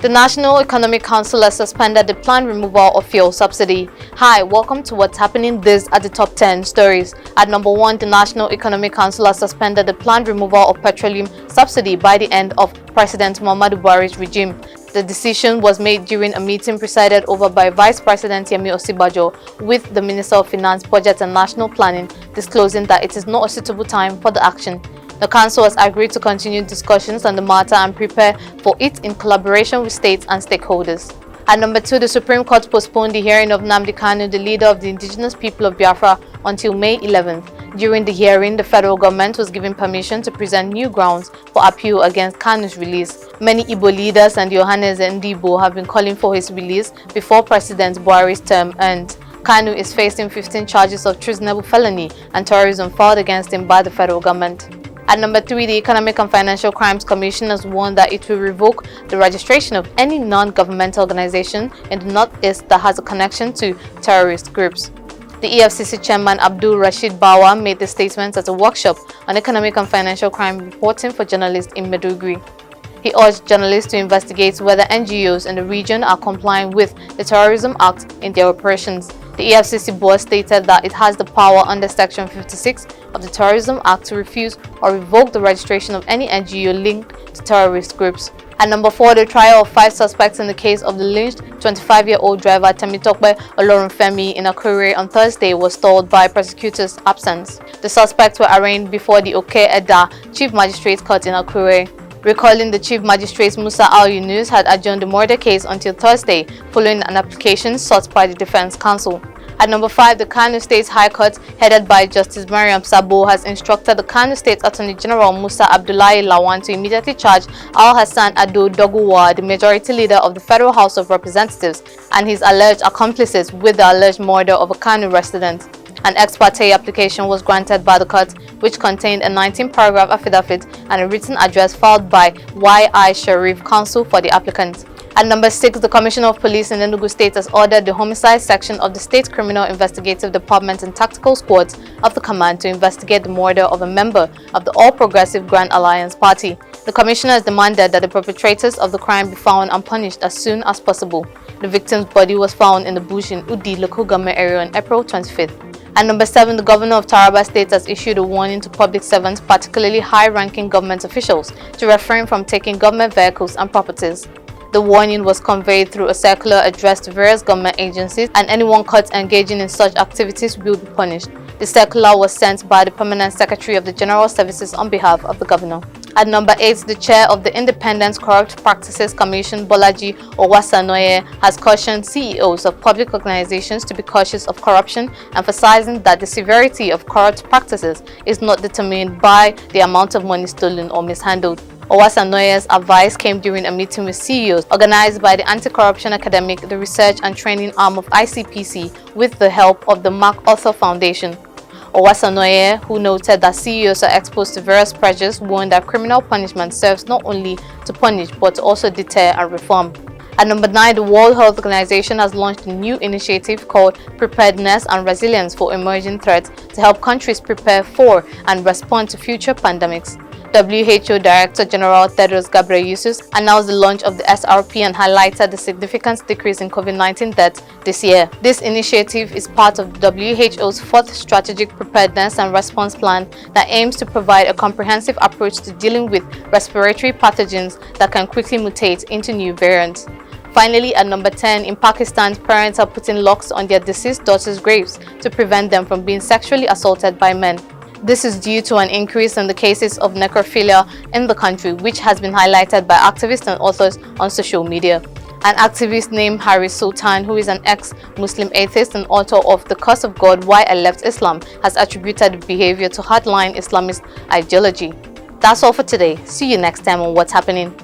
The National Economic Council has suspended the planned removal of fuel subsidy. Hi, welcome to what's happening. These are the top 10 stories. At number 1, the National Economic Council has suspended the planned removal of petroleum subsidy by the end of President Muhammadu Buhari's regime. The decision was made during a meeting presided over by Vice President Yemi Osinbajo with the Minister of Finance, Budget and National Planning, disclosing that it is not a suitable time for the action. The Council has agreed to continue discussions on the matter and prepare for it in collaboration with states and stakeholders. At number 2, the Supreme Court postponed the hearing of Nnamdi Kanu, the leader of the indigenous people of Biafra, until May 11th. During the hearing, the federal government was given permission to present new grounds for appeal against Kanu's release. Many Igbo leaders and the Ohaneze Ndibo have been calling for his release before President Buhari's term ends. Kanu is facing 15 charges of treasonable felony and terrorism filed against him by the federal government. At number 3, the Economic and Financial Crimes Commission has warned that it will revoke the registration of any non-governmental organization in the Northeast that has a connection to terrorist groups. The EFCC chairman Abdul Rashid Bawa made the statements at a workshop on economic and financial crime reporting for journalists in Maiduguri. He urged journalists to investigate whether NGOs in the region are complying with the Terrorism Act in their operations. The EFCC board stated that it has the power under Section 56 of the Terrorism Act to refuse or revoke the registration of any NGO linked to terrorist groups. At number 4, the trial of 5 suspects in the case of the lynched 25-year-old driver Temitope Olorunfemi in Akure on Thursday was stalled by prosecutors' absence. The suspects were arraigned before the Oke-Edda Chief Magistrate Court in Akure. Recalling, the Chief Magistrate Musa Al-Yunus had adjourned the murder case until Thursday following an application sought by the Defense Counsel. At number 5, the Kano State High Court, headed by Justice Mariam Sabo, has instructed the Kano State Attorney General Musa Abdullahi Lawan to immediately charge Al-Hassan Ado Doguwa, the majority leader of the Federal House of Representatives, and his alleged accomplices with the alleged murder of a Kano resident. An ex parte application was granted by the court, which contained a 19-paragraph affidavit and a written address filed by Y.I. Sharif, counsel for the applicant. At number 6, the Commissioner of Police in Enugu State has ordered the Homicide Section of the State Criminal Investigative Department and Tactical Squads of the command to investigate the murder of a member of the All Progressive Grand Alliance Party. The Commissioner has demanded that the perpetrators of the crime be found and punished as soon as possible. The victim's body was found in the bush in Udi local government area on April 25th. At number 7, the Governor of Taraba State has issued a warning to public servants, particularly high-ranking government officials, to refrain from taking government vehicles and properties. The warning was conveyed through a circular addressed to various government agencies, and anyone caught engaging in such activities will be punished. The circular was sent by the Permanent Secretary of the General Services on behalf of the Governor. At number 8, the chair of the Independent Corrupt Practices Commission, Bolaji Owasanoye, has cautioned CEOs of public organizations to be cautious of corruption, emphasizing that the severity of corrupt practices is not determined by the amount of money stolen or mishandled. Owasanoye's advice came during a meeting with CEOs organized by the Anti-Corruption Academic, the research and training arm of ICPC, with the help of the MacArthur Foundation. Owasanoye, who noted that CEOs are exposed to various pressures, warned that criminal punishment serves not only to punish but to also deter and reform. At number 9, the World Health Organization has launched a new initiative called Preparedness and Resilience for Emerging Threats to help countries prepare for and respond to future pandemics. WHO Director General Tedros Ghebreyesus announced the launch of the SRP and highlighted the significant decrease in COVID-19 deaths this year. This initiative is part of WHO's 4th Strategic Preparedness and Response Plan that aims to provide a comprehensive approach to dealing with respiratory pathogens that can quickly mutate into new variants. Finally, at number 10, in Pakistan, parents are putting locks on their deceased daughters' graves to prevent them from being sexually assaulted by men. This is due to an increase in the cases of necrophilia in the country, which has been highlighted by activists and authors on social media. An activist named Haris Sultan, who is an ex-Muslim atheist and author of The Curse of God, Why I Left Islam, has attributed the behavior to hardline Islamist ideology. That's all for today. See you next time on What's Happening.